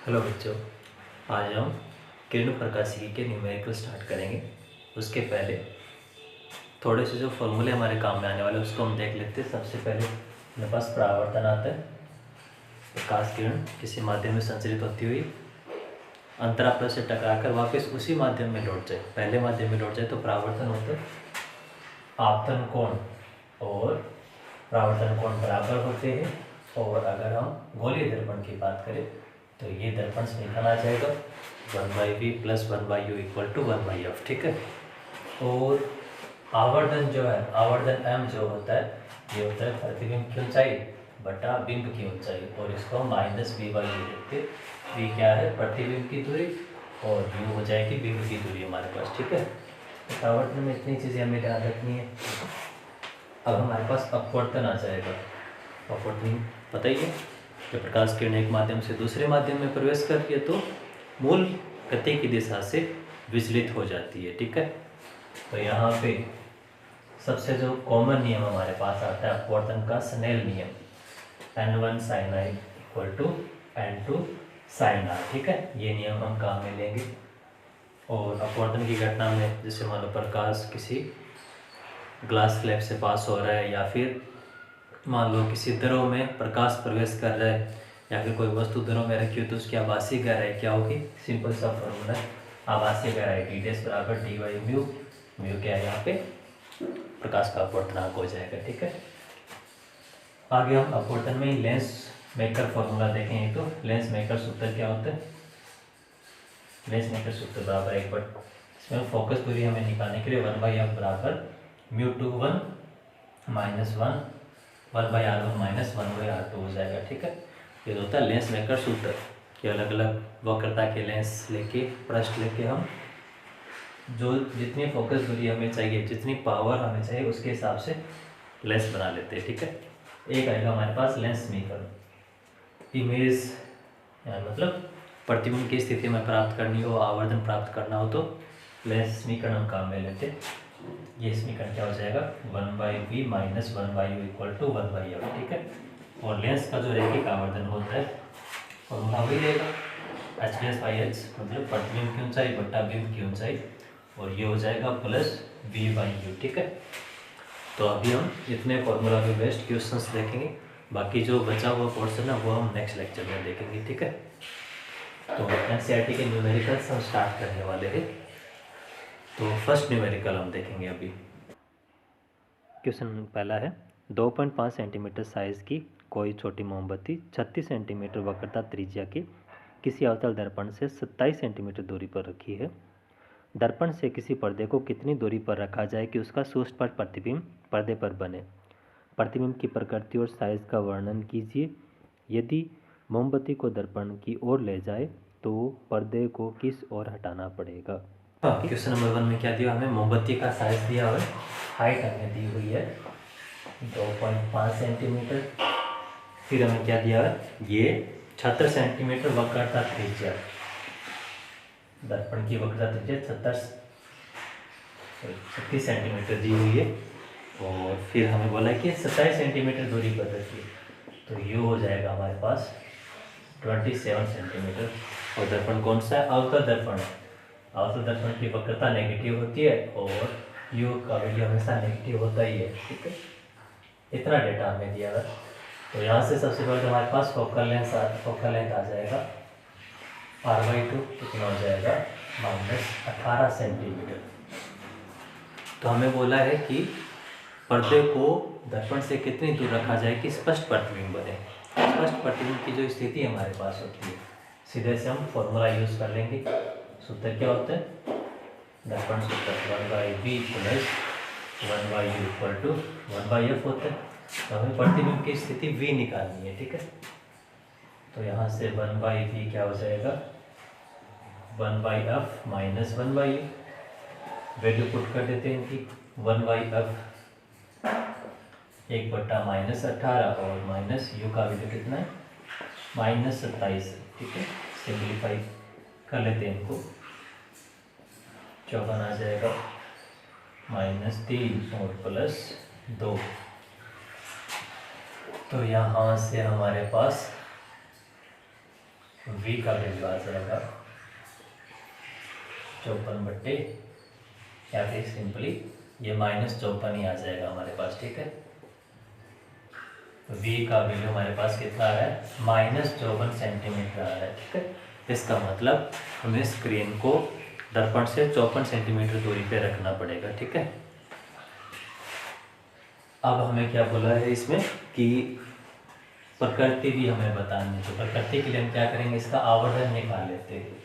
Hello बच्चों, आज हम किरण प्रकाशिकी के न्यूमेरिकल स्टार्ट करेंगे। उसके पहले थोड़े से जो फॉर्मूले हमारे काम में आने वाले हैं उसको हम देख लेते हैं। सबसे पहले हमारे पास परावर्तन आता है। प्रकाश किरण किसी माध्यम में संचरित होती हुई अंतराप्र से टकराकर वापस उसी माध्यम में लौट जाए, पहले माध्यम में लौट जाए तो परावर्तन होता है। आपतन कोण और परावर्तन कोण बराबर होते हैं। और अगर हम गोलीय दर्पण की बात करें तो ये दर्पण समीकरण आ जाएगा 1/v + 1/u = 1/f। ठीक है। और आवर्धन जो है, आवर्धन m जो होता है, ये होता है प्रतिबिंब की ऊंचाई बटा बिंब की ऊंचाई, और इसको हम -v/u लिखते हैं। v क्या है? प्रतिबिंब की दूरी, और u हो जाएगी बिंब की दूरी हमारे पास। ठीक है। तो आवर्धन में इतनी चीज़ें हमें ध्यान रखनी है। अब हमारे पास अपवर्तन आ जाएगा। अपवर्तन पता ही है, जब प्रकाश किरण एक माध्यम से दूसरे माध्यम में प्रवेश करती है तो मूल गति की दिशा से विचलित हो जाती है। ठीक है। तो यहाँ पे सबसे जो कॉमन नियम हमारे पास आता है अपवर्तन का, स्नेल नियम, n1 sin i = n2 sin r। ठीक है। ये नियम हम काम में लेंगे। और अपवर्तन की घटना में जैसे मान लो प्रकाश किसी ग्लास स्लैब से पास हो रहा है, या फिर मान लो किसी द्रव में प्रकाश प्रवेश कर रहा है, या फिर कोई वस्तु द्रव में रखी हो तो उसकी आभासीय गहराई क्या होगी? सिंपल सा फॉर्मूला है, आभासीय गहराई d ' = dy/μ। म्यू क्या है यहाँ पे? प्रकाश का अपवर्तनांक हो जाएगा। ठीक है। आगे हम अपवर्तन में लेंस मेकर फॉर्मूला देखेंगे। तो लेंस मेकर सूत्र क्या होता है? लेंस मेकर सूत्र बराबर एक बार इसमें फोकस दूरी हमें निकालने के लिए 1/f बराबर μ21 - 1/r1 - 1/r2 हो जाएगा। ठीक है। ये होता है लेंस मेकर सूत्र कि अलग अलग वक्रता के लेंस लेके, पृष्ठ लेके हम जो जितनी फोकस दूरी हमें चाहिए, जितनी पावर हमें चाहिए, उसके हिसाब से लेंस बना लेते हैं। ठीक है। एक आएगा हमारे पास लेंस समीकरण, इमेज मतलब प्रतिबिंब की स्थिति में प्राप्त करनी हो, आवर्धन प्राप्त करना हो तो लेंस समीकरण हम काम में लेते हैं। ये समीकरण क्या हो जाएगा? 1/v - 1/u = 1/f। ठीक है। और लेंस का जो रैखिक आवर्धन होता है फॉर्मूला वही रहेगा, h/h मतलब प्रतिबिंब की ऊंचाई बटा बिंब की ऊंचाई, और ये हो जाएगा +v/u। ठीक है। तो अभी हम इतने फॉर्मूला के बेस्ड क्वेश्चंस देखेंगे, बाकी जो बचा हुआ पोर्शन है वो हम नेक्स्ट लेक्चर में देखेंगे। ठीक है। तो एनसीईआरटी के न्यूमेरिकल्स हम स्टार्ट करने वाले हैं। तो फर्स्ट न्यूमेरिकल हम देखेंगे अभी। क्वेश्चन पहला है, 2.5 सेंटीमीटर साइज की कोई छोटी मोमबत्ती 36 सेंटीमीटर वक्रता त्रिज्या के किसी अवतल दर्पण से 27 सेंटीमीटर दूरी पर रखी है। दर्पण से किसी पर्दे को कितनी दूरी पर रखा जाए कि उसका सुस्पष्ट प्रतिबिंब पर्दे पर बने? प्रतिबिंब की प्रकृति और साइज का वर्णन कीजिए। यदि मोमबत्ती को दर्पण की ओर ले जाए तो पर्दे को किस ओर हटाना पड़ेगा? क्वेश्चन नंबर 1 में क्या दिया हमें? मोमबत्ती का साइज दिया हुआ है, हाइट हमें दी हुई है 2.5 सेंटीमीटर। फिर हमें क्या दिया है? ये 76 सेंटीमीटर वक्रता त्रिज्या, दर्पण की वक्रता त्रिज्या 36 सेंटीमीटर दी हुई है। और फिर हमें बोला कि 27 सेंटीमीटर दूरी पर रखिए, तो ये हो जाएगा हमारे पास 27 सेंटीमीटर। और दर्पण कौन सा है? अवतल दर्पण है। अवतल दर्पण की वक्रता नेगेटिव होती है और यू का वैल्यू हमेशा नेगेटिव होता ही है। ठीक है। इतना डेटा हमें दिया है। तो यहाँ से सबसे पहले हमारे पास फोकल लेंथ आ जाएगा r/2 कितना हो जाएगा? -18 सेंटीमीटर। तो हमें बोला है कि पर्दे को दर्पण से कितनी दूर रखा जाए कि स्पष्ट प्रतिबिंब बने। स्पष्ट प्रतिबिंब की जो स्थिति हमारे पास होती है, सीधे से हम फॉर्मूला यूज कर लेंगे। सूत्र क्या होता है? दर्पण सूत्र 1/v + 1/u = 1/f होता है। तो हमें प्रतिबिंब की स्थिति v निकालनी है। ठीक है। तो यहाँ से 1/v क्या हो जाएगा? 1/f - 1/u, वैल्यू पुट कर देते हैं इनकी। 1/f 1/-18 और माइनस u का वैल्यू कितना है? -27। ठीक है। सिंप्लीफाई कर लेते हैं इनको, 54 आ जाएगा, -3 और +2। तो यहाँ से हमारे पास v का वैल्यू आ जाएगा 54/, या फिर सिंपली ये -54 ही आ जाएगा हमारे पास, ठीक है। v का वैल्यू हमारे पास कितना है, -54 सेंटीमीटर आ रहा है, ठीक है। इसका मतलब हमें स्क्रीन को दर्पण से 54 सेंटीमीटर दूरी पे रखना पड़ेगा, ठीक है। अब हमें क्या बोला है इसमें कि प्रकृति भी हमें बतानी है, तो प्रकृति के लिए हम क्या करेंगे, इसका आवर्धन निकाल लेते हैं।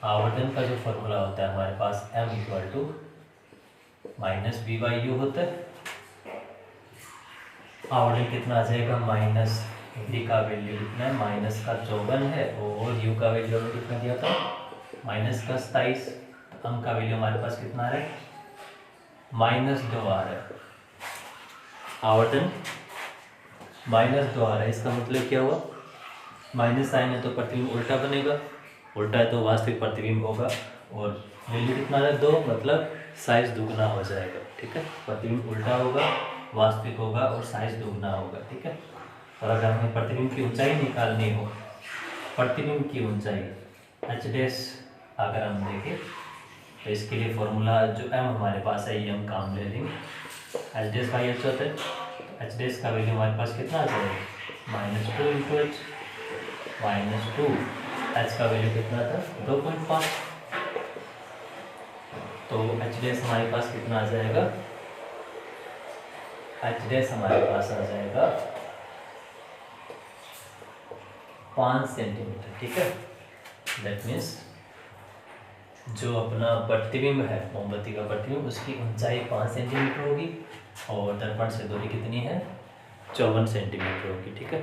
आवर्धन का जो फॉर्मूला होता है हमारे पास m = -v/u होता है। आवर्धन कितना आ जाएगा, -v का वैल्यू कितना है, -54 है, और u का वैल्यू हमें कितना दिया था, -27। m का वैल्यू हमारे पास कितना आ रहा है, -2 आ रहा है। आवर्धन -2 आ रहा है, इसका मतलब क्या हुआ, माइनस साइन है तो प्रतिबिंब उल्टा बनेगा, उल्टा है तो वास्तविक प्रतिबिंब होगा, और वैल्यू कितना है, 2, मतलब साइज दुगना हो जाएगा, ठीक है। प्रतिबिंब उल्टा होगा, वास्तविक होगा, और साइज दुगना होगा, ठीक है। और अगर हमें प्रतिबिंब की ऊंचाई निकालनी हो, प्रतिबिंब की ऊंचाई h' अगर हम देखें तो इसके लिए फॉर्मूला जो m हमारे पास है ये हम काम ले लेंगे। h' होता है, तो h' का वैल्यू हमारे पास कितना आ जाएगा, -2 × h, -2, h का वैल्यू कितना था, 2.5, तो h' हमारे पास कितना आ जाएगा, h' हमारे पास आ जाएगा 5 सेंटीमीटर, ठीक है। दैट मीन्स जो अपना प्रतिबिंब है, मोमबत्ती का प्रतिबिंब, उसकी ऊंचाई 5 सेंटीमीटर होगी, और दर्पण से दूरी कितनी है, 54 सेंटीमीटर होगी, ठीक है।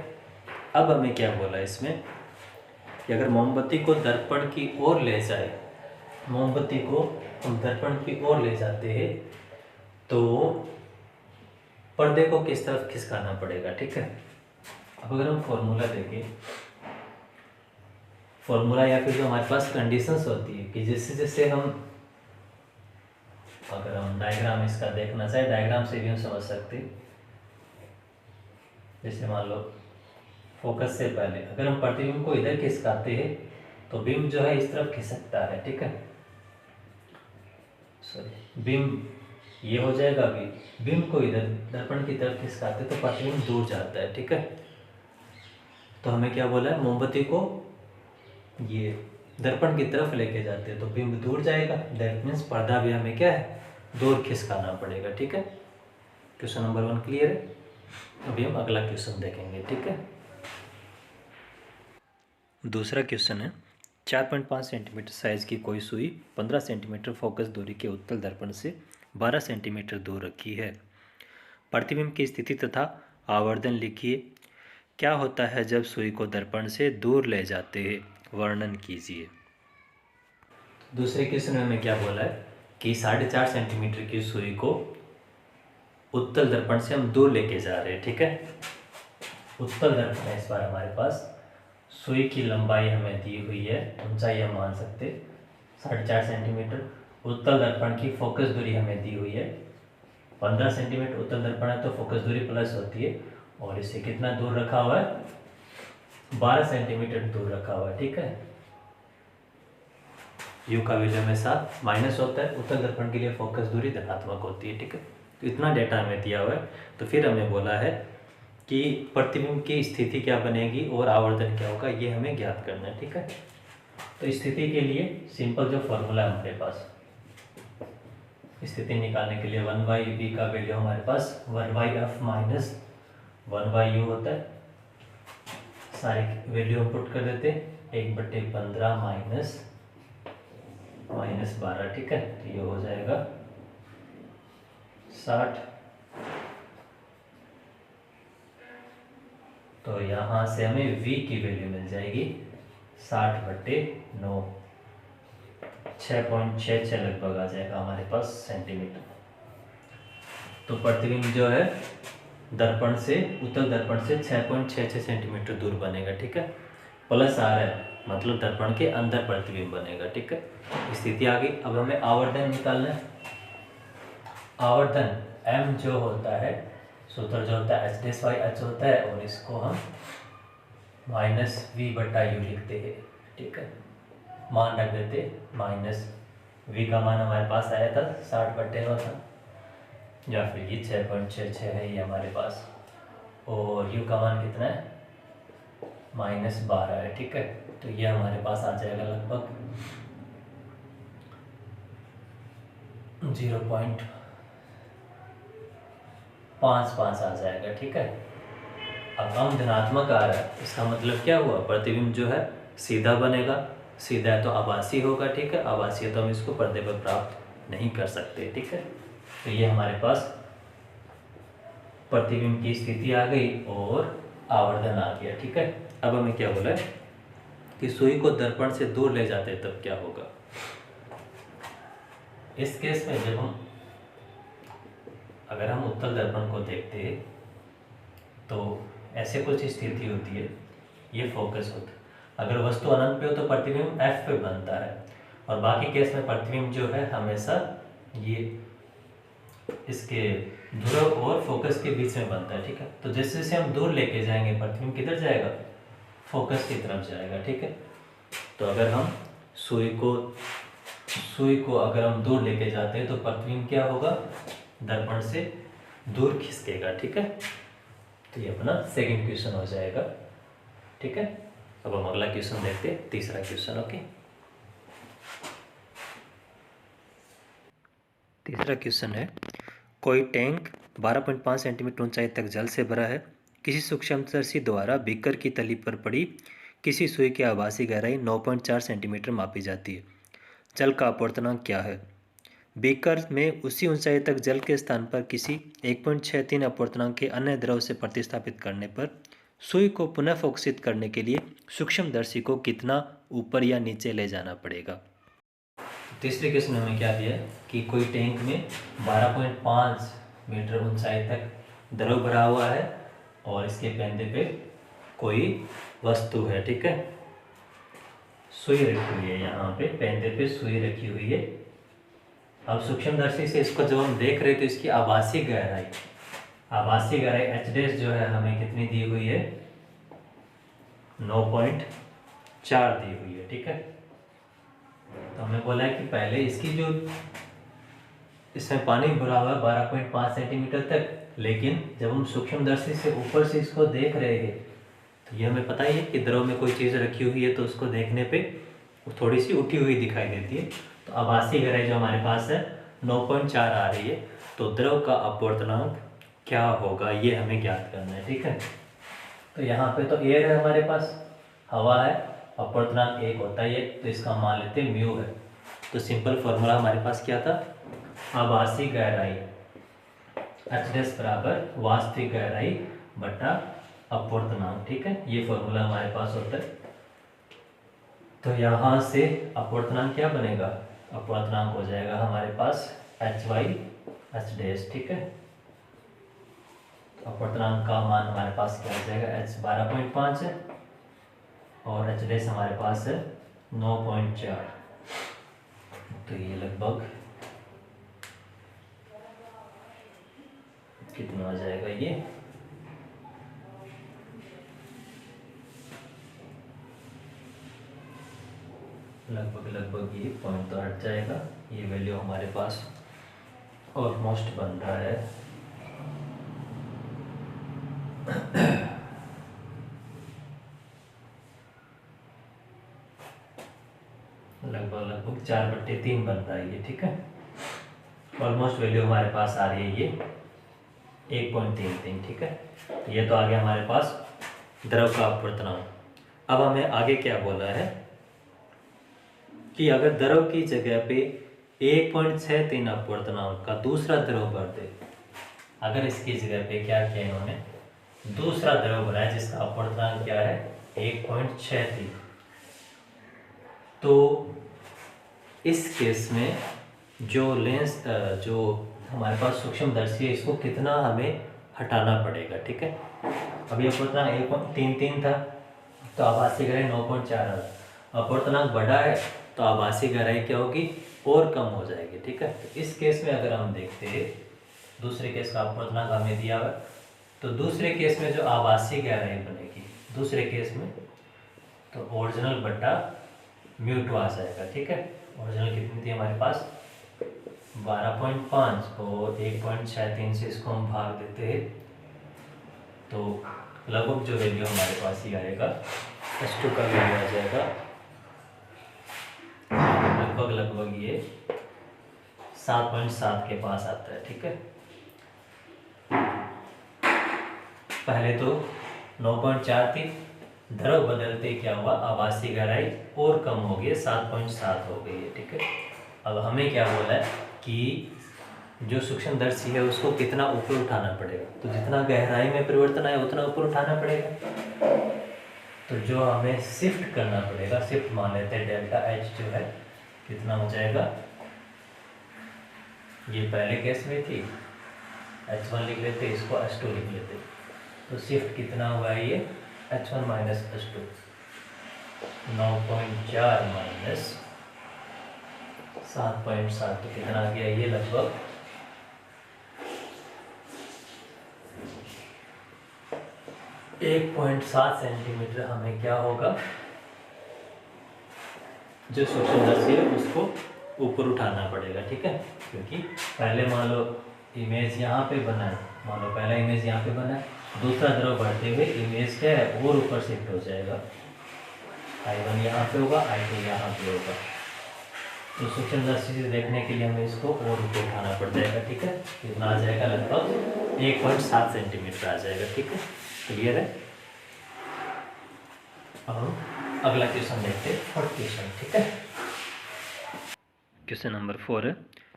अब हमें क्या बोला इसमें कि अगर मोमबत्ती को दर्पण की ओर ले जाए, मोमबत्ती को हम दर्पण की ओर ले जाते हैं तो पर्दे को किस तरफ खिसकाना पड़ेगा, ठीक है। अब अगर हम फॉर्मूला देखें, फॉर्मूला या फिर जो हमारे पास कंडीशंस होती है कि जैसे जैसे हम, अगर हम डायग्राम इसका देखना चाहे, डायग्राम से भी हम समझ सकते हैं। जैसे मान लो फोकस से पहले अगर हम प्रतिबिंब को इधर खिसकाते हैं तो बिंब जो है इस तरफ खिसकता है, ठीक है। सॉरी, बिंब ये हो जाएगा, अभी बिंब को इधर दर्पण की तरफ खिसकाते तो प्रतिबिंब दूर जाता है, ठीक है। तो हमें क्या बोला है, मोमबत्ती को ये दर्पण की तरफ लेके जाते हैं तो बिंब दूर जाएगा, दैट मीन्स पर्दा भी हमें क्या है, दूर खिसकाना पड़ेगा, ठीक है। क्वेश्चन नंबर 1 क्लियर है। अभी हम अगला क्वेश्चन देखेंगे, ठीक है। दूसरा क्वेश्चन है, 4.5 सेंटीमीटर साइज की कोई सुई 15 सेंटीमीटर फोकस दूरी के उत्तल दर्पण से 12 सेंटीमीटर दूर रखी है। प्रतिबिंब की स्थिति तथा आवर्धन लिखिए। क्या होता है जब सुई को दर्पण से दूर ले जाते हैं, वर्णन कीजिए। दूसरे क्वेश्चन में हमें क्या बोला है कि 4.5 सेंटीमीटर की सुई को उत्तल दर्पण से हम दूर लेके जा रहे हैं, ठीक है। उत्तल दर्पण है इस बार हमारे पास, सुई की लंबाई हमें दी हुई है, ऊंचाई हम मान सकते 4.5 सेंटीमीटर। उत्तल दर्पण की फोकस दूरी हमें दी हुई है 15 सेंटीमीटर। उत्तल दर्पण है तो फोकस दूरी प्लस होती है, और इसे कितना दूर रखा हुआ है, 12 सेंटीमीटर दूर रखा हुआ है, ठीक है। यू का वैल्यू हमेशा माइनस होता है, उत्तल दर्पण के लिए फोकस दूरी धनात्मक होती है, ठीक है। तो इतना डेटा हमें दिया हुआ है, तो फिर हमें बोला है कि प्रतिबिंब की स्थिति क्या बनेगी और आवर्धन क्या होगा, ये हमें ज्ञात करना है, ठीक है। तो स्थिति के लिए सिंपल जो फॉर्मूला है हमारे पास, स्थिति निकालने के लिए 1/v का वैल्यू हमारे पास 1/f माइनस 1/u होता है। सारे वैल्यू हम पुट कर देते, 1/15 माइनस 12, ठीक है। तो ये हो जाएगा 60। तो यहाँ से हमें v की वैल्यू मिल जाएगी 60/9, 6.66 लगभग आ जाएगा हमारे पास सेंटीमीटर। तो प्रतिबिंब जो है दर्पण से, उत्तल दर्पण से 6.66 सेंटीमीटर दूर बनेगा, ठीक है। प्लस आ रहा है मतलब दर्पण के अंदर प्रतिबिंब बनेगा, ठीक है। स्थिति आ गई। अब हमें आवर्धन निकालना है। आवर्धन m जो होता है, सूत्र जो होता है h' / h होता है, और इसको हम माइनस वी बटा यू लिखते हैं, ठीक है। मान रख देते माइनस वी का मान हमारे पास आया था 60/9 था, या फिर ये 6.66 है ये हमारे पास, और यू का मान कितना है -12 है, ठीक है। तो ये हमारे पास आ जाएगा लगभग 0.55 आ जाएगा, ठीक है। अब हम धनात्मक आ रहा है, इसका मतलब क्या हुआ, प्रतिबिंब जो है सीधा बनेगा, सीधा है तो आभासी होगा, ठीक है। आभासी है तो हम इसको पर्दे पर प्राप्त नहीं कर सकते, ठीक है। तो ये हमारे पास प्रतिबिंब की स्थिति आ गई और आवर्धन आ गया, ठीक है। अब हमें क्या बोला है कि सुई को दर्पण से दूर ले जाते हैं तब क्या होगा। इस केस में जब हम अगर हम उत्तल दर्पण को देखते हैं तो ऐसे कुछ स्थिति होती है, ये फोकस होता है। अगर वस्तु अनंत पे हो तो प्रतिबिंब एफ पे बनता है, और बाकी केस में प्रतिबिंब जो है हमेशा ये इसके ध्रुव और फोकस के बीच में बनता है, ठीक है। तो जैसे जैसे हम दूर लेके जाएंगे प्रतिबिंब किधर जाएगा, फोकस की तरफ जाएगा, ठीक है। तो अगर हम सुई को अगर हम दूर लेके जाते हैं तो प्रतिबिंब क्या होगा, दर्पण से दूर खिसकेगा, ठीक है। तो ये अपना सेकंड क्वेश्चन हो जाएगा, ठीक है। अब हम अगला क्वेश्चन देखते हैं, तीसरा क्वेश्चन। ओके, तीसरा क्वेश्चन है, कोई टैंक 12.5 सेंटीमीटर ऊंचाई तक जल से भरा है। किसी सूक्ष्मदर्शी द्वारा बीकर की तली पर पड़ी किसी सुई की आभासी गहराई 9.4 सेंटीमीटर मापी जाती है। जल का अपवर्तनांक क्या है। बीकर में उसी ऊंचाई तक जल के स्थान पर किसी 1.63 अपवर्तनांक के अन्य द्रव से प्रतिस्थापित करने पर सुई को पुनः फोकसित करने के लिए सूक्ष्मदर्शी को कितना ऊपर या नीचे ले जाना पड़ेगा। तीसरे क्वेश्चन में हमें क्या दिया है कि कोई टैंक में 12.5 मीटर ऊंचाई तक द्रव भरा हुआ है और इसके पेंदे पे कोई वस्तु है, ठीक है। सुई रखी हुई है, यहाँ पे पेंदे पे सुई रखी हुई है। अब सूक्ष्मदर्शी से इसको जब हम देख रहे तो इसकी आभासी गहराई एच डैश जो है हमें कितनी दी हुई है, 9.4 दी हुई है, ठीक है। तो हमने बोला है कि पहले इसकी जो इसमें पानी भरा हुआ है 12.5 सेंटीमीटर तक, लेकिन जब हम सूक्ष्मदर्शी से ऊपर से इसको देख रहे हैं तो ये हमें पता ही है कि द्रव में कोई चीज़ रखी हुई है तो उसको देखने पे वो थोड़ी सी उठी हुई दिखाई देती है। तो आभासी गहराई जो हमारे पास है 9.4 आ रही है, तो द्रव का अपवर्तनांक क्या होगा ये हमें ज्ञात करना है, ठीक है। तो यहाँ पे तो एयर है हमारे पास, हवा है, अपवर्तनांक 1 होता है ये, तो इसका मान लेते हैं म्यू है। तो सिंपल फॉर्मूला हमारे पास क्या था, आभासी गहराई एच डैश बराबर वास्तविक गहराई बटा अपवर्तनांक, ठीक है। ये फॉर्मूला हमारे पास होता है। तो यहाँ से अपवर्तनांक क्या बनेगा, अपवर्तनांक हो जाएगा हमारे पास एच वाई एच डैश, ठीक है। अपवर्तनांक का मान हमारे पास क्या हो जाएगा, एच 12.5 है और एच डैश हमारे पास है 9.4। तो ये लगभग कितना आ जाएगा, ये लगभग ये पॉइंट तो हट जाएगा। ये वैल्यू हमारे पास ऑलमोस्ट बन रहा है लगभग 4/3 बन रहा है ये, ठीक है। ऑलमोस्ट वैल्यू हमारे पास आ रही है ये 1.33, ठीक है। तो ये तो आ गया हमारे पास द्रव का अपवर्तनांक। अब हमें आगे क्या बोला है कि अगर द्रव की जगह पे 1.63 अपवर्तनांक का दूसरा द्रव भर दे, अगर इसकी जगह पे क्या किया इन्होंने, दूसरा द्रव भरा है जिसका अपवर्तनांक क्या है 1.63, तो इस केस में जो लेंस जो हमारे पास सूक्ष्मदर्शी है इसको कितना हमें हटाना पड़ेगा, ठीक है। अभी अपवर्तनांक 1.33 था तो आभासी गहराई 9.4, अपवर्तनांक बढ़ा है तो आभासी गहराई क्या होगी, और कम हो जाएगी, ठीक है। तो इस केस में अगर हम देखते हैं, दूसरे केस का अपवर्तनांक हमें दिया हुआ, तो दूसरे केस में जो आभासी गहराई बनेगी दूसरे केस में तो ओरिजिनल बट्टा म्यू टू आ जाएगा। ठीक है, ओरिजिनल कितनी थी हमारे पास 12.5 और 1.63 से इसको हम भाग देते हैं तो लगभग जो वैल्यू हमारे पास ही आएगा S2 का वैल्यू आ जाएगा लगभग ये 7.7 के पास आता है। ठीक है, पहले तो 9.4 थी, ध्रुव बदलते क्या हुआ आभासी गहराई और कम हो गई 7.7 हो गई है। ठीक है, अब हमें क्या बोला है कि जो सूक्ष्मदर्शी है उसको कितना ऊपर उठाना पड़ेगा, तो जितना गहराई में परिवर्तन आए उतना ऊपर उठाना पड़ेगा। तो जो हमें शिफ्ट करना पड़ेगा, शिफ्ट मान लेते हैं डेल्टा H जो है कितना हो जाएगा, ये पहले केस में थी H1 लिख लेते, इसको H2 लिख लेते, तो शिफ्ट कितना हुआ है ये H1 माइनस H2 9.4 माइनस 7.7 तो कितना आ गया ये लगभग 1.7 सेंटीमीटर हमें क्या होगा जो सूक्ष्मदर्शी है उसको ऊपर उठाना पड़ेगा। ठीक है, क्योंकि पहले मान लो इमेज यहाँ पे बना है, मान लो पहला इमेज यहाँ पे बना है, दूसरा तरफ बढ़ते हुए इमेज क्या है और ऊपर शिफ्ट हो जाएगा, I1 यहाँ पे होगा, I2 यहाँ पे होगा, तो सूक्ष्मदर्शी से देखने के लिए हमें इसको और ऊपर उठाना पड़ जाएगा। ठीक है, कितना आ जाएगा लगभग 1.7 सेंटीमीटर आ जाएगा। ठीक है, क्लियर है। अब हम अगला क्वेश्चन देखते हैं, फोर्थ क्वेश्चन। ठीक है, क्वेश्चन नंबर 4 है,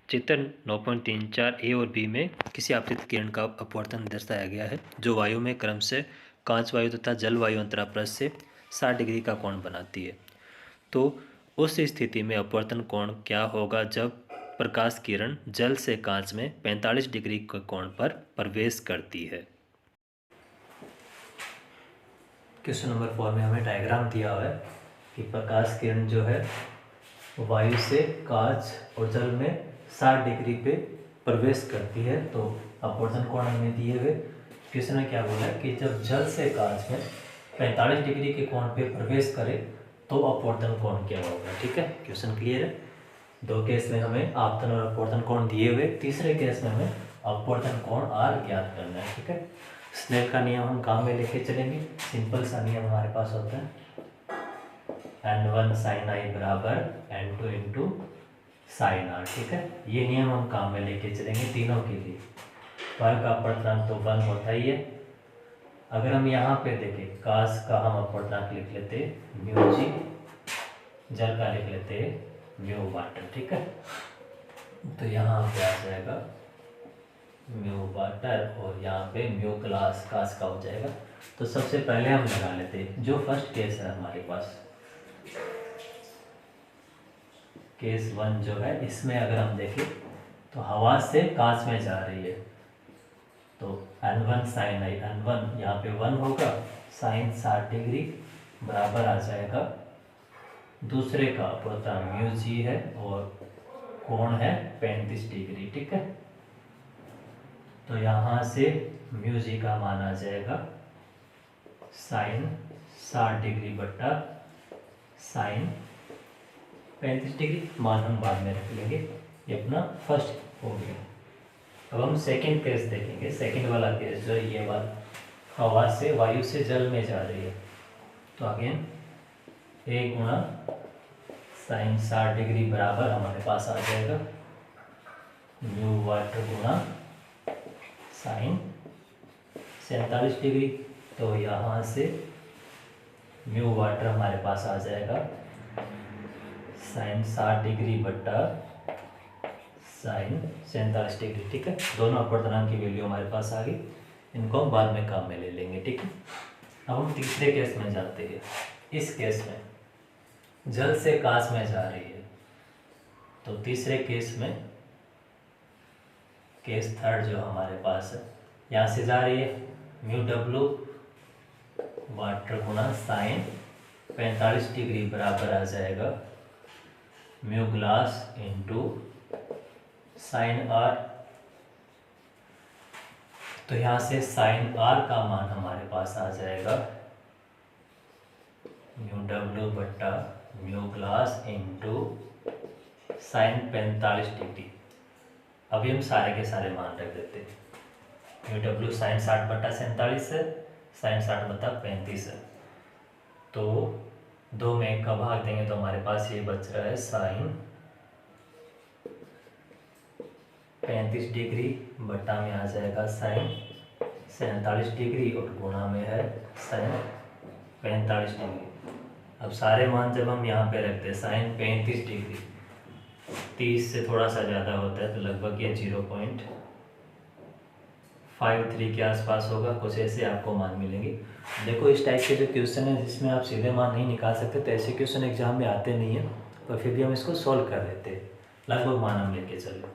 चित्र 9.34 ए और बी में किसी आपतित किरण का अपवर्तन दर्शाया गया है जो वायु में क्रम से कांच वायु तथा जल वायु अंतरापरश से 60 डिग्री का कोण बनाती है। तो उस स्थिति में अपवर्तन कोण क्या होगा जब प्रकाश किरण जल से कांच में 45 डिग्री के कोण पर प्रवेश करती है। क्वेश्चन नंबर 4 में हमें डायग्राम दिया हुआ है कि प्रकाश किरण जो है वायु से कांच और जल में 60 डिग्री पे प्रवेश करती है, तो अपवर्तन कोण हमें दिए हुए क्वेश्चन में क्या बोला है कि जब जल से कांच में 45 डिग्री के कोण पे प्रवेश करे तो अपवर्तन कोण क्या होगा। ठीक है, क्वेश्चन क्लियर है। दो केस में हमें आपतन और अपवर्तन कोण दिए हुए, तीसरे केस में हमें अपवर्तन कोण R ज्ञात करना है। ठीक है, स्नेल का नियम हम काम में लेके चलेंगे। सिंपल सा नियम हमारे पास होता है N1 sin I बराबर N2 इंटू साइन R। ठीक है, ये नियम हम काम में लेके चलेंगे तीनों के लिए। पर का अपवर्तनांक तो 1 होता ही है। अगर हम यहाँ पे देखें कांच का हम अपवर्तनांक लिख लेते म्यू जी, जल का लिख लेते म्यू वाटर। ठीक है, तो यहाँ पे आ जाएगा म्यू वाटर और यहाँ पे म्यू क्लास कांच का हो जाएगा। तो सबसे पहले हम लगा लेते जो फर्स्ट केस है हमारे पास, केस 1 जो है, इसमें अगर हम देखें तो हवा से कांच में जा रही है, तो N1 sin I, N1 यहाँ पे 1 होगा, साइन 60 डिग्री बराबर आ जाएगा दूसरे का अपवर्तनांक म्यू जी है और कोण है 35 डिग्री। ठीक है, तो यहाँ से म्यू जी का मान आ जाएगा साइन 60 डिग्री बट्टा साइन 35 डिग्री, मान हम बाद में रख लेंगे। ये अपना फर्स्ट हो गया। अब हम सेकंड केस देखेंगे। सेकंड वाला केस जो ये वाला हवा से वायु से जल में जा रही है, तो अगेन 1 गुणा साइन 60 डिग्री बराबर हमारे पास आ जाएगा म्यू वाटर गुणा साइन 47 डिग्री। तो यहाँ से म्यू वाटर हमारे पास आ जाएगा साइन 60 डिग्री बट्टा साइन 47 डिग्री। ठीक है, दोनों अपवर्तनांक की वैल्यू हमारे पास आ गई, इनको हम बाद में काम में ले लेंगे। ठीक है, अब हम तीसरे केस में जाते हैं। इस केस में जल से कांच में जा रही है, तो तीसरे केस में केस थर्ड जो हमारे पास है, यहाँ से जा रही है म्यू डब्लू वाटर गुणा साइन 45 डिग्री बराबर आ जाएगा mu glass into sine R. तो यहाँ से साइन आर का मान हमारे पास आ जाएगा W बट्टा mu class into sine 45 degree. अभी हम सारे के सारे मान रख देते हैं। म्यू डब्ल्यू साइन 60 बट्टा 47 है, साइन 60 बट्टा 35 है, तो 2 में 1 का भाग देंगे तो हमारे पास ये बच रहा है साइन 35 डिग्री बट्टा में आ जाएगा साइन 47 डिग्री और गुणा में है साइन 45 डिग्री। अब सारे मान जब हम यहाँ पे रखते हैं, साइन 35 डिग्री 30 से थोड़ा सा ज़्यादा होता है तो लगभग ये 0.53 के आसपास होगा, कुछ ऐसे आपको मान मिलेंगे। देखो इस टाइप के जो क्वेश्चन है जिसमें आप सीधे मान नहीं निकाल सकते तो ऐसे क्वेश्चन एग्जाम में आते नहीं हैं, तो फिर भी हम इसको सॉल्व कर लेते हैं। लगभग मान हम लेके चलो,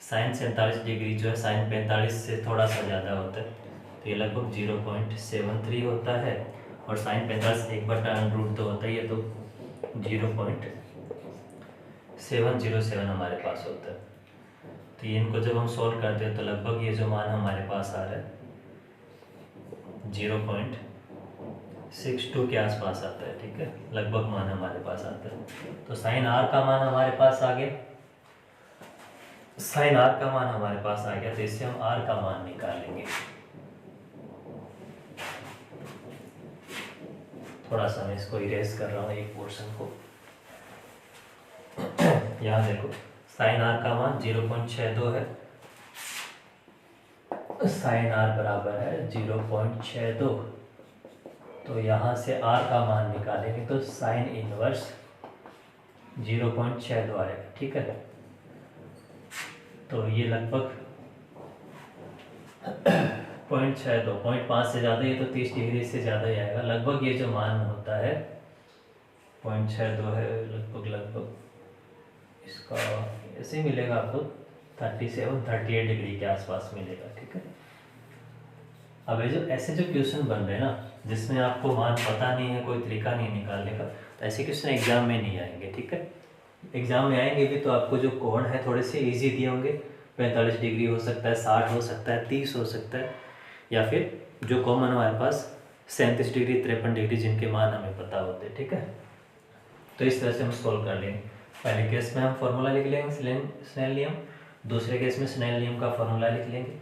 साइन 47 डिग्री जो है साइन 45 से थोड़ा सा ज़्यादा होता है तो ये लगभग 0.73 होता है, और साइन 45 1/√2 होता है, ये तो 0.707 हमारे पास होता है। तो ये इनको जब हम सॉल्व करते हैं तो लगभग ये जो मान हमारे पास आ रहा है 0.62 के आसपास आता है, ठीक है, लगभग मान हमारे पास आता है। तो साइन आर का मान हमारे पास आ गया, साइन आर का मान हमारे पास आ गया, तो इससे हम आर का मान निकालेंगे। थोड़ा सा मैं इसको इरेज कर रहा हूँ एक पोर्शन को। यहाँ देखो साइन आर का मान 0.62 है, साइन आर बराबर है 0.62, तो यहाँ से आर का मान निकालेंगे तो साइन इनवर्स 0.62 आएगा, ठीक है। तो ये लगभग 0.62, 0.5 से ज़्यादा, ये तो 30 डिग्री से ज़्यादा ही आएगा। लगभग ये जो मान होता है 0.62 है, लगभग इसका ऐसे ही मिलेगा आपको 38 डिग्री के आसपास मिलेगा, ठीक है। अब ये जो ऐसे जो क्वेश्चन बन रहे हैं ना जिसमें आपको मान पता नहीं है, कोई तरीका नहीं निकालने का, तो ऐसे क्वेश्चन एग्जाम में नहीं आएंगे, ठीक है। एग्जाम में आएंगे भी तो आपको जो कोण है थोड़े से इजी दिए होंगे, 45 डिग्री हो सकता है, 60 हो सकता है, 30 हो सकता है, या फिर जो कॉमन हमारे पास 37 डिग्री 53 डिग्री जिनके मान हमें पता होते हैं, ठीक है। तो इस तरह से हम सॉल्व कर लेंगे। पहले केस में हम फॉर्मूला लिख लेंगे स्नेल नियम, दूसरे केस में स्नेल नियम का फॉर्मूला लिख लेंगे,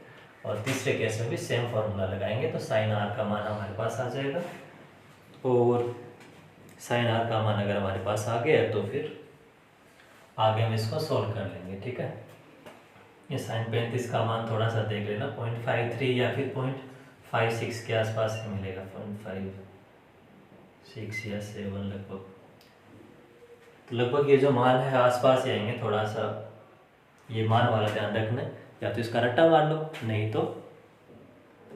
और तीसरे केस में भी सेम फॉर्मूला लगाएंगे तो साइन आर का मान हमारे पास आ जाएगा। और साइन आर का मान अगर हमारे पास आ गया तो फिर आगे हम इसको सॉल्व कर लेंगे, ठीक है। ये साइन 35 का मान थोड़ा सा देख लेना, 0.53 या फिर 0.56 के आसपास ही मिलेगा, 0.56 या 7 लगभग। तो लगभग ये जो मान है आसपास ही आएंगे, थोड़ा सा ये मान वाला ध्यान रखना, या तो इसका रट्टा मार लो, नहीं तो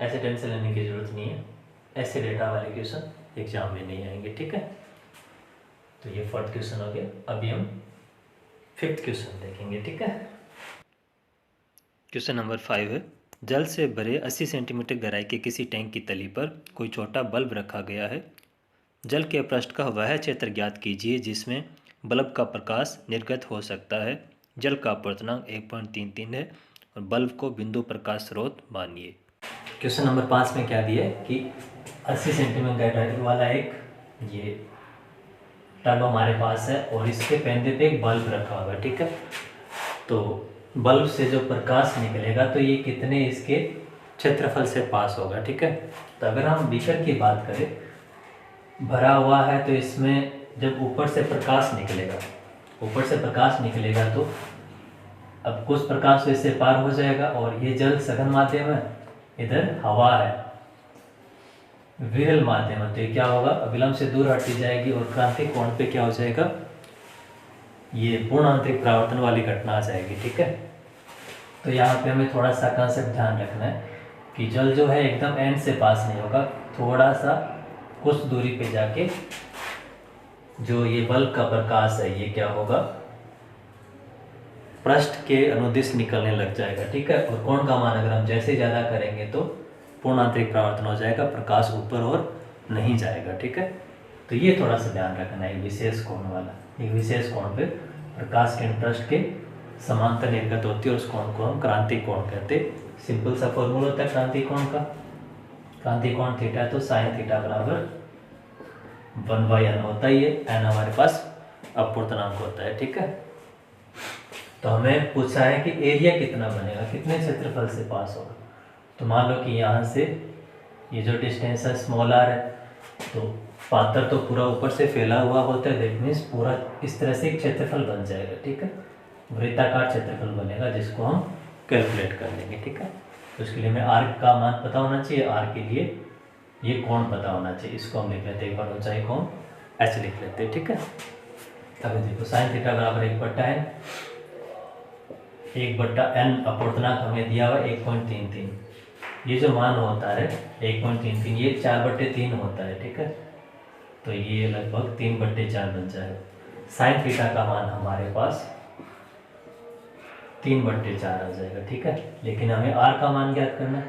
ऐसे टेंशन लेने की जरूरत नहीं है, ऐसे डेटा वाले क्वेश्चन एग्जाम में नहीं आएंगे, ठीक है। तो ये 4th क्वेश्चन हो गया। अभी हम 5th क्वेश्चन देखेंगे, ठीक है। क्वेश्चन नंबर 5 है, जल से भरे 80 सेंटीमीटर गहराई के किसी टैंक की तली पर कोई छोटा बल्ब रखा गया है। जल के पृष्ठ का वह क्षेत्र ज्ञात कीजिए जिसमें बल्ब का प्रकाश निर्गत हो सकता है। जल का अपवर्तनांक 1.33 है और बल्ब को बिंदु प्रकाश स्रोत मानिए। क्वेश्चन नंबर 5 में क्या दिया है कि 80 सेंटीमीटर गहराई वाला एक ये टब हमारे पास है और इसके पेंदे पे एक बल्ब रखा हुआ है, ठीक है। तो बल्ब से जो प्रकाश निकलेगा तो ये कितने इसके क्षेत्रफल से पास होगा, ठीक है। तो अगर हम बीकर की बात करें, भरा हुआ है तो इसमें जब ऊपर से प्रकाश निकलेगा तो अब कुछ प्रकाश तो इससे पार हो जाएगा, और ये जल सघन माध्यम है, इधर हवा है विरल माध्यम है, तो ये क्या होगा, विलंब से दूर हटती जाएगी और क्रांतिक कोण पे क्या हो जाएगा, ये पूर्ण आंतरिक परावर्तन वाली घटना आ जाएगी, ठीक है। तो यहाँ पे हमें थोड़ा सा कंसेप्ट ध्यान रखना है कि जल जो है एकदम एंड से पास नहीं होगा, थोड़ा सा कुछ दूरी पे जाके जो ये बल्ब का प्रकाश है ये क्या होगा, पृष्ठ के अनुदिश निकलने लग जाएगा, ठीक है। और कोण का मान अगर हम जैसे ज़्यादा करेंगे तो पूर्ण आंतरिक परावर्तन हो जाएगा, प्रकाश ऊपर और नहीं जाएगा, ठीक है। तो ये थोड़ा सा ध्यान रखना है, विशेष कोण वाला, एक विशेष कोण पे प्रकाश के पृष्ठ के समांतर निर्गत होती है और उस कोण को हम क्रांतिक कोण कहते हैं। सिंपल सा फॉर्मूला होता है क्रांतिक कोण का, क्रांतिक कोण थीटा है तो साइन थीटा बराबर 1/n होता ही है, n हमारे पास अपूर्णांक होता है, ठीक है। तो हमें पूछा है कि एरिया कितना बनेगा, कितने क्षेत्रफल से पास होगा। तो मान लो कि यहाँ से ये जो डिस्टेंस है स्मॉल r है, तो पातर तो पूरा ऊपर से फैला हुआ होता है, दैट मीन्स पूरा इस तरह से एक क्षेत्रफल बन जाएगा, ठीक है। वृत्ताकार क्षेत्रफल बनेगा जिसको हम कैलकुलेट कर लेंगे, ठीक है। तो उसके लिए हमें r का मान पता होना चाहिए, r के लिए ये कोण पता होना चाहिए, इसको हम लिख लेते हैं, एक बार ऊंचाई कोण h लिख लेते हैं, ठीक है। अभी देखो sin थीटा बराबर 1/n, 1/n अपूर्णांक हमें दिया हुआ 1.33, ये जो मान होता है 1.33 ये 4/3 होता है, ठीक है। तो ये लगभग 3/4 बन जाएगा। साइन थीटा का मान हमारे पास 3/4 आ जाएगा, ठीक है। लेकिन हमें r का मान ज्ञात करना है,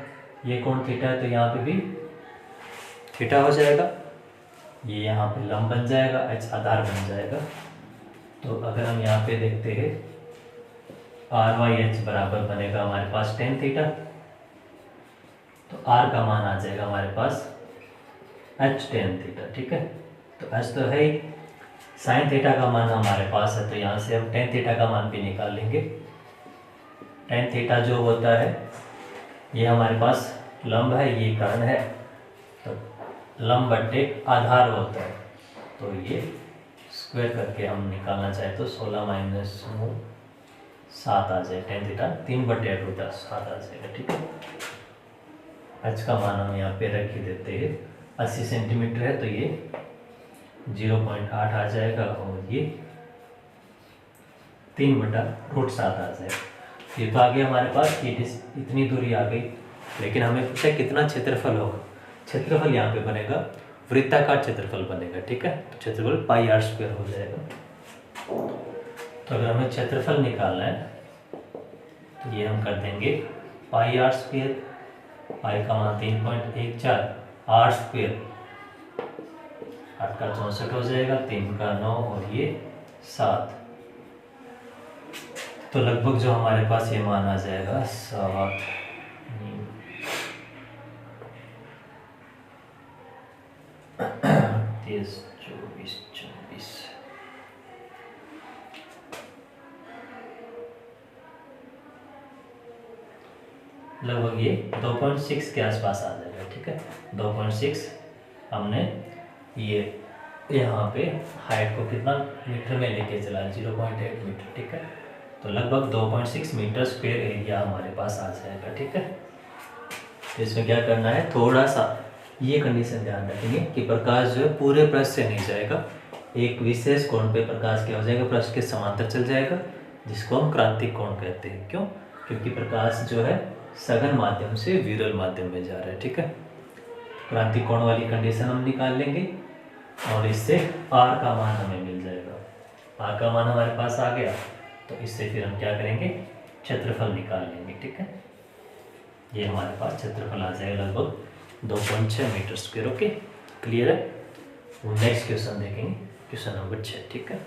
ये कोण थीटा है तो यहाँ पे भी थीटा हो जाएगा, ये यहाँ पे लंब बन जाएगा, h आधार बन जाएगा। तो अगर हम यहाँ पे देखते हैं r/h बराबर बनेगा हमारे पास tan थीटा, तो r का मान आ जाएगा हमारे पास h tan थीटा, ठीक है। तो h तो है ही, साइन थीटा का मान हमारे पास है, तो यहाँ से हम tan थीटा का मान भी निकाल लेंगे। tan थीटा जो होता है ये हमारे पास लंब है, ये कर्ण है, तो लंब बट्टे आधार होता है, तो ये स्क्वायर करके हम निकालना चाहे तो 16 - 9 7 आ जाए, tan थीटा 3/8 होता है, 7 आ जाएगा, ठीक है। h का मान हम यहाँ पे रख ही देते हैं, 80 सेंटीमीटर है तो ये 0.8 आ जाएगा, और ये 3/√7 आ जाएगा। ये तो आ गया हमारे पास, ये इतनी दूरी आ गई, लेकिन हमें पूछा कितना क्षेत्रफल होगा। क्षेत्रफल यहाँ पे बनेगा वृत्ताकार क्षेत्रफल बनेगा, ठीक है। तो क्षेत्रफल πr² हो जाएगा। तो अगर हमें क्षेत्रफल निकालना है तो ये हम कर देंगे πr², पाई का मान 3.14, r², 8 का 64 हो जाएगा, 3 का 9 और ये 7, तो लगभग जो हमारे पास ये मान आ जाएगा 7, 23, 24, 24, लगभग ये 2.6 के आसपास आ जाएगा, ठीक है। 2.6 हमने ये यहाँ पे हाइट को कितना मीटर में लेके चला, 0.8 मीटर, ठीक है। तो लगभग 2.6 मीटर स्क्वायर एरिया हमारे पास आ जाएगा, ठीक है। तो इसमें क्या करना है, थोड़ा सा ये कंडीशन ध्यान रखेंगे कि प्रकाश जो है पूरे पृष्ठ से नहीं जाएगा, एक विशेष कोण पे प्रकाश क्या हो जाएगा, पृष्ठ के समांतर चल जाएगा, जिसको हम क्रांतिक कोण कहते हैं। क्यों? क्योंकि प्रकाश जो है सघन माध्यम से विरल माध्यम में जा रहा है, ठीक है। क्रांतिक कोण वाली कंडीशन हम निकाल लेंगे और इससे r का मान हमें मिल जाएगा। r का मान हमारे पास आ गया, तो इससे फिर हम क्या करेंगे, क्षेत्रफल निकाल लेंगे, ठीक है। ये हमारे पास क्षेत्रफल आ जाएगा लगभग 2.6 मीटर स्क्वायर। ओके, क्लियर है। नेक्स्ट क्वेश्चन देखेंगे, क्वेश्चन नंबर 6, ठीक है।